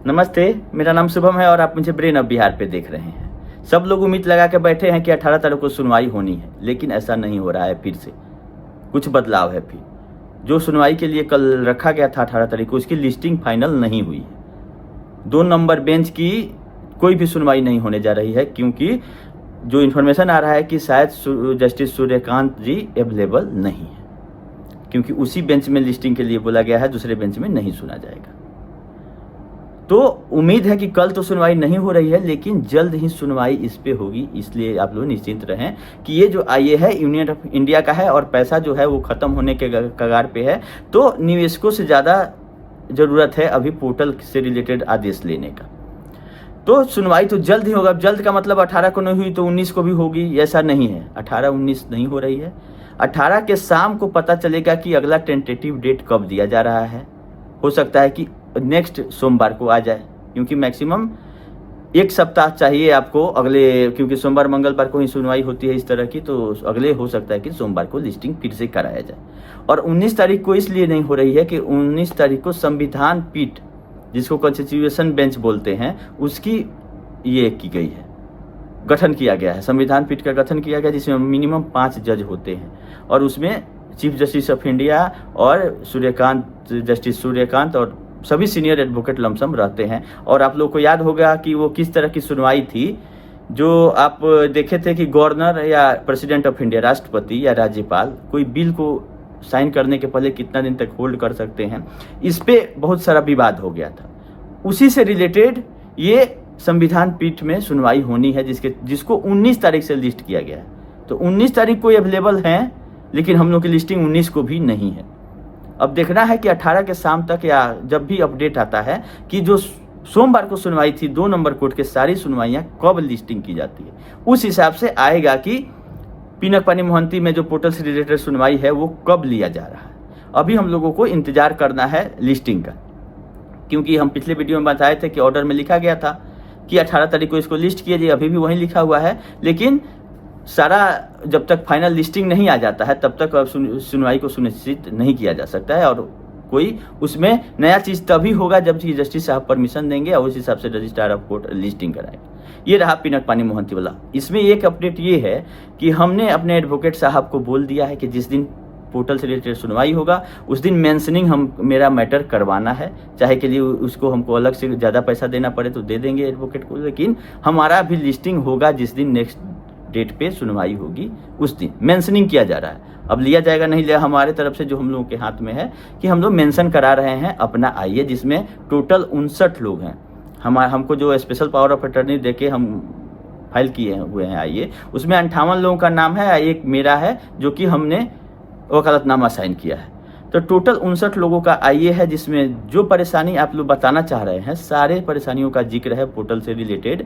नमस्ते, मेरा नाम शुभम है और आप मुझे ब्रेन ऑफ बिहार पे देख रहे हैं। सब लोग उम्मीद लगा के बैठे हैं कि 18 तारीख को सुनवाई होनी है, लेकिन ऐसा नहीं हो रहा है। फिर से कुछ बदलाव है। फिर जो सुनवाई के लिए कल रखा गया था 18 तारीख को, उसकी लिस्टिंग फाइनल नहीं हुई है। 2 नंबर बेंच की कोई भी सुनवाई नहीं होने जा रही है, क्योंकि जो इन्फॉर्मेशन आ रहा है कि शायद जस्टिस सूर्यकांत जी अवेलेबल नहीं है, क्योंकि उसी बेंच में लिस्टिंग के लिए बोला गया है, दूसरे बेंच में नहीं सुना जाएगा। तो उम्मीद है कि कल तो सुनवाई नहीं हो रही है, लेकिन जल्द ही सुनवाई इस पे होगी। इसलिए आप लोग निश्चिंत रहें कि ये जो आईए है यूनियन ऑफ इंडिया का है और पैसा जो है वो ख़त्म होने के कगार पे है। तो निवेशकों से ज़्यादा ज़रूरत है अभी पोर्टल से रिलेटेड आदेश लेने का। तो सुनवाई तो जल्द ही होगा। जल्द का मतलब 18 को नहीं हुई तो 19 को भी होगी, ऐसा नहीं है। 18-19 नहीं हो रही है। 18 के शाम को पता चलेगा कि अगला टेंटेटिव डेट कब दिया जा रहा है। हो सकता है कि नेक्स्ट सोमवार को आ जाए, क्योंकि मैक्सिमम 1 सप्ताह चाहिए आपको अगले, क्योंकि सोमवार मंगलवार को ही सुनवाई होती है इस तरह की। तो अगले हो सकता है कि सोमवार को लिस्टिंग फिर से कराया जाए। और 19 तारीख को इसलिए नहीं हो रही है कि 19 तारीख को संविधान पीठ, जिसको कॉन्स्टिट्यूशन बेंच बोलते हैं, उसकी ये की गई है, गठन किया गया है। संविधान पीठ का गठन किया गया, जिसमें मिनिमम 5 जज होते हैं और उसमें चीफ जस्टिस ऑफ इंडिया और जस्टिस सूर्यकांत और सभी सीनियर एडवोकेट लमसम रहते हैं। और आप लोग को याद होगा कि वो किस तरह की सुनवाई थी, जो आप देखे थे कि गवर्नर या प्रेसिडेंट ऑफ इंडिया, राष्ट्रपति या राज्यपाल, कोई बिल को साइन करने के पहले कितना दिन तक होल्ड कर सकते हैं। इस पे बहुत सारा विवाद हो गया था। उसी से रिलेटेड ये संविधान पीठ में सुनवाई होनी है, जिसको 19 तारीख से लिस्ट किया गया है। तो 19 तारीख को अवेलेबल हैं, लेकिन हम लोग की लिस्टिंग 19 को भी नहीं है। अब देखना है कि 18 के शाम तक या जब भी अपडेट आता है कि जो सोमवार को सुनवाई थी 2 नंबर कोर्ट के सारी सुनवाइयाँ कब लिस्टिंग की जाती है, उस हिसाब से आएगा कि पिनक पानी मोहंती में जो पोर्टल से रिलेटेड सुनवाई है वो कब लिया जा रहा है। अभी हम लोगों को इंतजार करना है लिस्टिंग का, क्योंकि हम पिछले वीडियो में बताए थे कि ऑर्डर में लिखा गया था कि 18 तारीख को इसको लिस्ट कीजिए। अभी भी वहीं लिखा हुआ है, लेकिन सारा जब तक फाइनल लिस्टिंग नहीं आ जाता है तब तक सुनवाई को सुनिश्चित नहीं किया जा सकता है। और कोई उसमें नया चीज़ तभी होगा जब जस्टिस साहब परमिशन देंगे और उस हिसाब से रजिस्ट्रार ऑफ कोर्ट लिस्टिंग कराएंगे। ये रहा पिनक पानी मोहंती वाला। इसमें एक अपडेट ये है कि हमने अपने एडवोकेट साहब को बोल दिया है कि जिस दिन पोर्टल से रिलेटेड सुनवाई होगा उस दिन मेंशनिंग मेरा मैटर करवाना है, चाहे के लिए उसको हमको अलग से ज़्यादा पैसा देना पड़े तो दे देंगे एडवोकेट को, लेकिन हमारा भी लिस्टिंग होगा जिस दिन नेक्स्ट डेट पे सुनवाई होगी उस दिन मेंशनिंग किया जा रहा है। अब लिया जाएगा नहीं लिया, हमारे तरफ से जो हम लोगों के हाथ में है कि हम लोग मेंशन करा रहे हैं अपना आईए, जिसमें टोटल 59 लोग हैं। हमको जो स्पेशल पावर ऑफ अटर्नी देके हम फाइल किए हुए हैं आईए, उसमें 58 लोगों का नाम है, एक मेरा है जो कि हमने वकालतनामा साइन किया है। तो टोटल 59 लोगों का आईए है, जिसमें जो परेशानी आप लोग बताना चाह रहे हैं सारे परेशानियों का जिक्र है पोर्टल से रिलेटेड।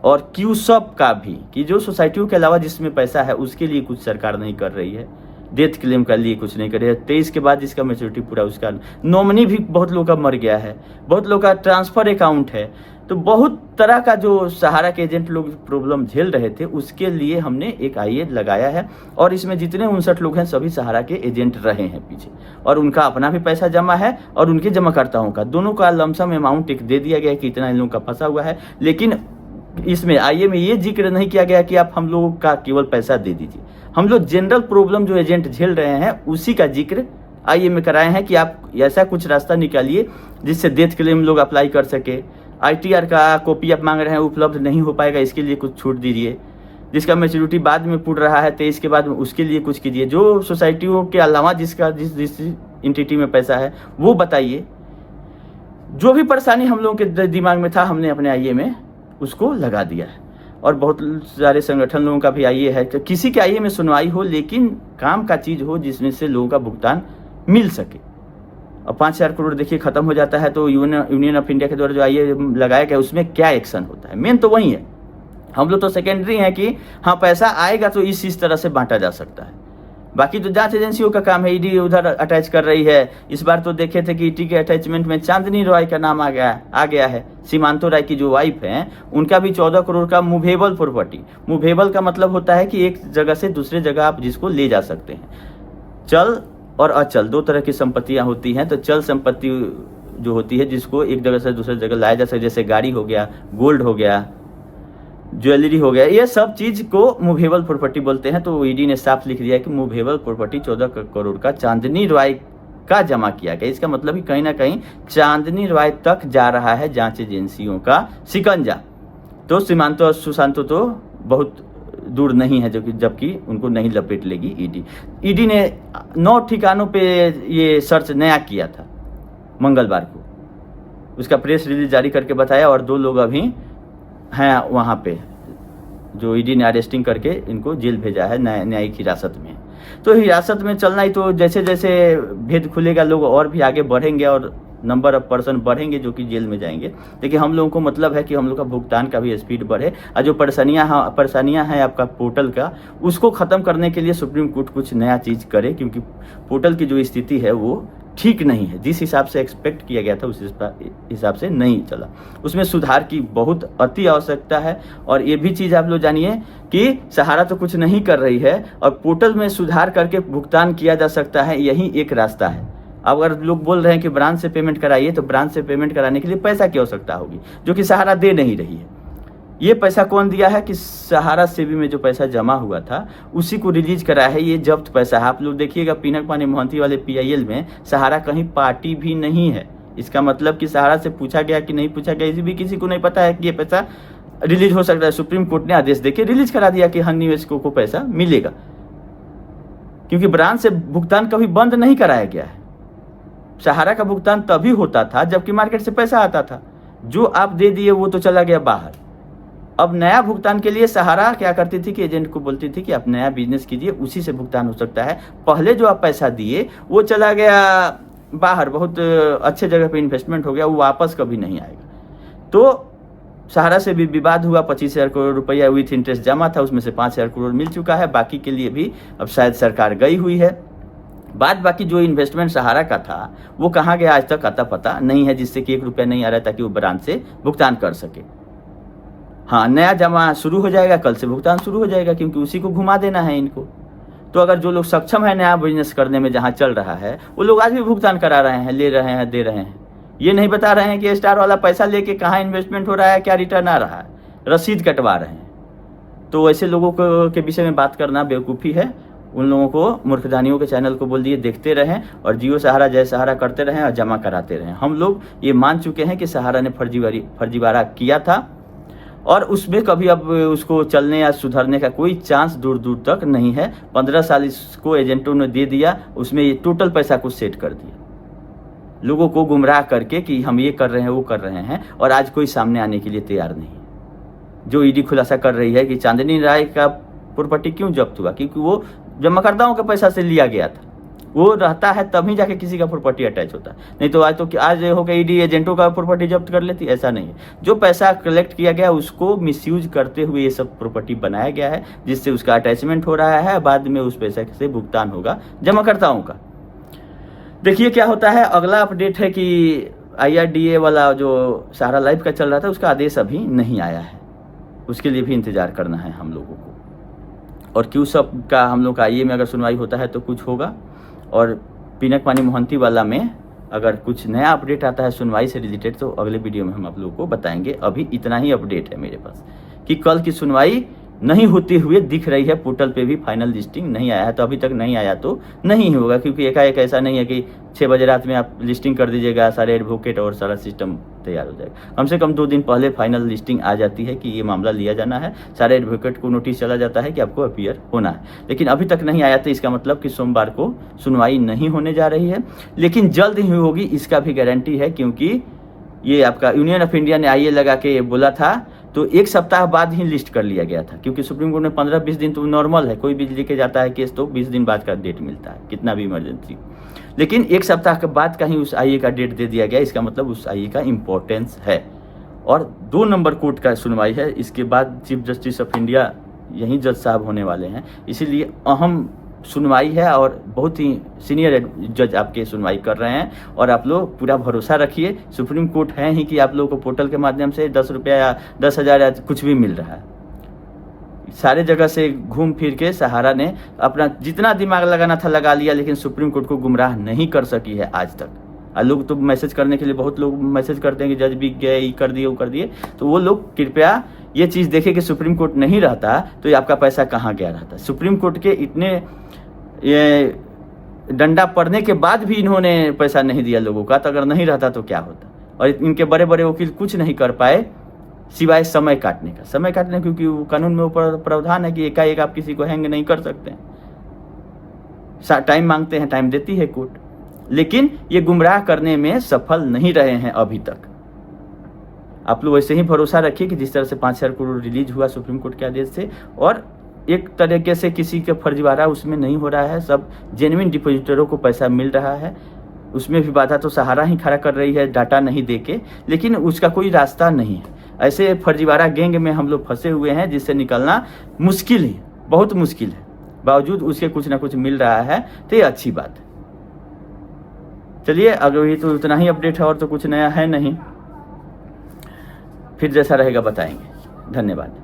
और क्यूसब का भी, कि जो सोसाइटियों के अलावा जिसमें पैसा है उसके लिए कुछ सरकार नहीं कर रही है, डेथ क्लेम के लिए कुछ नहीं कर रही है। 23 के बाद जिसका मैच्योरिटी पूरा, उसका नॉमिनी भी बहुत लोग का मर गया है, बहुत लोग का ट्रांसफ़र अकाउंट है। तो बहुत तरह का जो सहारा के एजेंट लोग प्रॉब्लम झेल रहे थे, उसके लिए हमने एक आईए लगाया है। और इसमें जितने 59 लोग हैं सभी सहारा के एजेंट रहे हैं पीछे, और उनका अपना भी पैसा जमा है और उनके जमाकर्ताओं का, दोनों का लमसम अमाउंट एक दे दिया गया है कि इतना इन लोगों का फंसा हुआ है। लेकिन इसमें आईए में ये जिक्र नहीं किया गया कि आप हम लोगों का केवल पैसा दे दीजिए। हम लोग जनरल प्रॉब्लम जो एजेंट झेल रहे हैं उसी का जिक्र आईए में कराए हैं कि आप ऐसा कुछ रास्ता निकालिए जिससे डेथ क्लेम लोग अप्लाई कर सके। आईटीआर का कॉपी आप मांग रहे हैं, उपलब्ध नहीं हो पाएगा, इसके लिए कुछ छूट दीजिए। जिसका मैच्योरिटी बाद में पूछ रहा है 23 के बाद, उसके लिए कुछ कीजिए। जो सोसाइटियों के अलावा जिस इंटिटी में पैसा है वो बताइए। जो भी परेशानी हम लोगों के दिमाग में था हमने अपने आईए में उसको लगा दिया है। और बहुत सारे संगठन लोगों का भी आईए है। तो किसी के आईए में सुनवाई हो, लेकिन काम का चीज़ हो जिसमें से लोगों का भुगतान मिल सके। अब 5,000 करोड़ देखिए ख़त्म हो जाता है, तो यूनियन ऑफ इंडिया के द्वारा जो आईए लगाया गया उसमें क्या एक्शन होता है, मेन तो वही है। हम लोग तो सेकेंडरी हैं कि हाँ पैसा आएगा तो इस तरह से बांटा जा सकता है। बाकी तो जांच एजेंसियों का काम है, ईडी उधर अटैच कर रही है। इस बार तो देखे थे कि ईडी के अटैचमेंट में चांदनी रॉय का नाम आ गया है। सीमांतो राय की जो वाइफ हैं उनका भी 14 करोड़ का मूवेबल प्रॉपर्टी। मूवेबल का मतलब होता है कि एक जगह से दूसरे जगह आप जिसको ले जा सकते हैं। चल और अचल 2 तरह की संपत्तियां होती हैं। तो चल संपत्ति जो होती है जिसको एक जगह से दूसरी जगह लाया जा सके, जैसे गाड़ी हो गया, गोल्ड हो गया, ज्वेलरी हो गया, ये सब चीज़ को मूवेबल प्रॉपर्टी बोलते हैं। तो ईडी ने साफ लिख दिया कि मूवेबल प्रॉपर्टी 14 करोड़ का चांदनी रॉय का जमा किया गया। इसका मतलब कि कहीं ना कहीं चांदनी रॉय तक जा रहा है जांच एजेंसियों का शिकंजा। तो सीमांतो और सुशांतो तो बहुत दूर नहीं है, जो कि जबकि उनको नहीं लपेट लेगी ईडी। ईडी ने 9 ठिकानों पे ये सर्च नया किया था मंगलवार को, उसका प्रेस रिलीज जारी करके बताया, और 2 लोग अभी हैं वहाँ पे जो ईडी ने अरेस्टिंग करके इनको जेल भेजा है, न्यायिक हिरासत में। तो हिरासत में चलना ही, तो जैसे जैसे भेद खुलेगा लोग और भी आगे बढ़ेंगे और नंबर ऑफ पर्सन बढ़ेंगे जो कि जेल में जाएंगे। लेकिन हम लोगों को मतलब है कि हम लोग का भुगतान का भी स्पीड बढ़े, और जो परेशानियां हैं आपका पोर्टल का, उसको ख़त्म करने के लिए सुप्रीम कोर्ट कुछ नया चीज़ करे, क्योंकि पोर्टल की जो स्थिति है वो ठीक नहीं है। जिस हिसाब से एक्सपेक्ट किया गया था उस हिसाब से नहीं चला, उसमें सुधार की बहुत अति आवश्यकता है। और ये भी चीज़ आप लोग जानिए कि सहारा तो कुछ नहीं कर रही है, और पोर्टल में सुधार करके भुगतान किया जा सकता है, यही एक रास्ता है। अब अगर लोग बोल रहे हैं कि ब्रांच से पेमेंट कराइए, तो ब्रांच से पेमेंट कराने के लिए पैसा की आवश्यकता होगी, जो कि सहारा दे नहीं रही है। ये पैसा कौन दिया है कि सहारा सेवी में जो पैसा जमा हुआ था उसी को रिलीज करा है, ये जब्त पैसा है। आप लोग देखिएगा पिनक पानी मोहंती वाले PIL में सहारा कहीं पार्टी भी नहीं है। इसका मतलब कि सहारा से पूछा गया कि नहीं पूछा गया, इसी भी किसी को नहीं पता है कि ये पैसा रिलीज हो सकता है। सुप्रीम कोर्ट ने आदेश देके रिलीज करा दिया कि हर निवेशकों को पैसा मिलेगा, क्योंकि ब्रांच से भुगतान कभी बंद नहीं कराया गया है। सहारा का भुगतान तभी होता था जबकि मार्केट से पैसा आता था, जो आप दे दिए वो तो चला गया बाहर। अब नया भुगतान के लिए सहारा क्या करती थी कि एजेंट को बोलती थी कि आप नया बिजनेस कीजिए, उसी से भुगतान हो सकता है। पहले जो आप पैसा दिए वो चला गया बाहर, बहुत अच्छे जगह पे इन्वेस्टमेंट हो गया, वो वापस कभी नहीं आएगा। तो सहारा से भी विवाद हुआ, 25,000 करोड़ रुपया विथ इंटरेस्ट जमा था, उसमें से 5,000 करोड़ मिल चुका है, बाकी के लिए भी अब शायद सरकार गई हुई है। बाकी जो इन्वेस्टमेंट सहारा का था वो कहाँ गया आज तक आता पता नहीं है, जिससे कि 1 रुपया नहीं आ रहा है ताकि वो ब्रांच से भुगतान कर सके। हाँ, नया जमा शुरू हो जाएगा, कल से भुगतान शुरू हो जाएगा, क्योंकि उसी को घुमा देना है इनको। तो अगर जो लोग सक्षम है नया बिजनेस करने में जहाँ चल रहा है, वो लोग आज भी भुगतान करा रहे हैं, ले रहे हैं, दे रहे हैं। ये नहीं बता रहे हैं कि स्टार वाला पैसा लेके कहाँ इन्वेस्टमेंट हो रहा है, क्या रिटर्न आ रहा है, रसीद कटवा रहे हैं। तो ऐसे लोगों को के विषय में बात करना बेवकूफ़ी है। उन लोगों को, मूर्खदानियों के चैनल को बोल दिए देखते रहें, और जियो सहारा जय सहारा करते रहें और जमा कराते रहें। हम लोग ये मान चुके हैं कि सहारा ने फर्जीवाड़ा किया था, और उसमें कभी अब उसको चलने या सुधरने का कोई चांस दूर दूर तक नहीं है। 15 साल इसको एजेंटों ने दे दिया, उसमें ये टोटल पैसा को सेट कर दिया, लोगों को गुमराह करके कि हम ये कर रहे हैं वो कर रहे हैं, और आज कोई सामने आने के लिए तैयार नहीं। जो ईडी खुलासा कर रही है कि चांदनी राय का प्रॉपर्टी क्यों जब्त हुआ, क्योंकि वो जमाकर्ताओं के पैसा से लिया गया था, वो रहता है तभी जाके किसी का प्रॉपर्टी अटैच होता है। नहीं तो आज हो गया ईडी एजेंटों का प्रॉपर्टी जब्त कर लेती, ऐसा नहीं है। जो पैसा कलेक्ट किया गया उसको मिसयूज करते हुए ये सब प्रॉपर्टी बनाया गया है, जिससे उसका अटैचमेंट हो रहा है, बाद में उस पैसे से भुगतान होगा जमाकर्ताओं का। देखिए क्या होता है। अगला अपडेट है कि IRDA वाला जो सहारा लाइफ का चल रहा था उसका आदेश अभी नहीं आया है, उसके लिए भी इंतजार करना है हम लोगों को। और क्यों सब का हम लोग का IE में अगर सुनवाई होता है तो कुछ होगा, और पिनक पानी मोहंती वाला में अगर कुछ नया अपडेट आता है सुनवाई से रिलेटेड तो अगले वीडियो में हम आप लोगों को बताएंगे। अभी इतना ही अपडेट है मेरे पास कि कल की सुनवाई नहीं होते हुए दिख रही है, पोर्टल पे भी फाइनल लिस्टिंग नहीं आया है। तो अभी तक नहीं आया तो नहीं होगा, क्योंकि एकाएक ऐसा नहीं है कि 6 बजे रात में आप लिस्टिंग कर दीजिएगा, सारे एडवोकेट और सारा सिस्टम तैयार हो जाएगा। कम से कम 2 दिन पहले फाइनल लिस्टिंग आ जाती है कि ये मामला लिया जाना है, सारे एडवोकेट को नोटिस चला जाता है कि आपको अपीयर होना है। लेकिन अभी तक नहीं आया, तो इसका मतलब कि सोमवार को सुनवाई नहीं होने जा रही है, लेकिन जल्द ही होगी, इसका भी गारंटी है। क्योंकि ये आपका यूनियन ऑफ इंडिया ने IE लगा के बोला था, तो 1 सप्ताह बाद ही लिस्ट कर लिया गया था, क्योंकि सुप्रीम कोर्ट में 15-20 दिन तो नॉर्मल है, कोई भी लेके जाता है केस तो 20 दिन बाद का डेट मिलता है, कितना भी इमरजेंसी। लेकिन 1 सप्ताह के बाद का ही उस IE का डेट दे दिया गया, इसका मतलब उस IE का इम्पोर्टेंस है। और 2 नंबर कोर्ट का सुनवाई है, इसके बाद चीफ जस्टिस ऑफ इंडिया यहीं जज साहब होने वाले हैं, इसीलिए अहम सुनवाई है, और बहुत ही सीनियर जज आपके सुनवाई कर रहे हैं। और आप लोग पूरा भरोसा रखिए, सुप्रीम कोर्ट है ही कि आप लोगों को पोर्टल के माध्यम से 10 रुपया या 10,000 या कुछ भी मिल रहा है। सारे जगह से घूम फिर के सहारा ने अपना जितना दिमाग लगाना था लगा लिया, लेकिन सुप्रीम कोर्ट को गुमराह नहीं कर सकी है आज तक। लोग तो मैसेज करने के लिए बहुत लोग मैसेज करते हैं कि जज बिक गए, ये कर दिए, वो कर दिए। तो वो लोग कृपया ये चीज़ देखें कि सुप्रीम कोर्ट नहीं रहता तो ये आपका पैसा कहाँ गया रहता। सुप्रीम कोर्ट के इतने ये डंडा पड़ने के बाद भी इन्होंने पैसा नहीं दिया लोगों का, तो अगर नहीं रहता तो क्या होता। और इनके बड़े बड़े वकील कुछ नहीं कर पाए सिवाय समय काटने का, समय काटने, क्योंकि वो कानून में ऊपर प्रावधान है कि एकाएक आप किसी को हैंग नहीं कर सकते हैं। टाइम मांगते हैं, टाइम देती है कोर्ट, लेकिन ये गुमराह करने में सफल नहीं रहे हैं अभी तक। आप लोग ऐसे ही भरोसा रखिए कि जिस तरह से 5,000 करोड़ रिलीज हुआ सुप्रीम कोर्ट के आदेश से, और एक तरीके से किसी का फर्जीवाड़ा उसमें नहीं हो रहा है, सब जेन्युइन डिपॉजिटरों को पैसा मिल रहा है। उसमें भी बाधा तो सहारा ही खड़ा कर रही है डाटा नहीं देके, लेकिन उसका कोई रास्ता नहीं है। ऐसे फर्जीवाड़ा गैंग में हम लोग फंसे हुए हैं जिससे निकलना मुश्किल है, बहुत मुश्किल है। बावजूद उसके कुछ ना कुछ मिल रहा है तो ये अच्छी बात है। चलिए, अगर ये तो इतना ही अपडेट है और तो कुछ नया है नहीं, फिर जैसा रहेगा बताएंगे। धन्यवाद।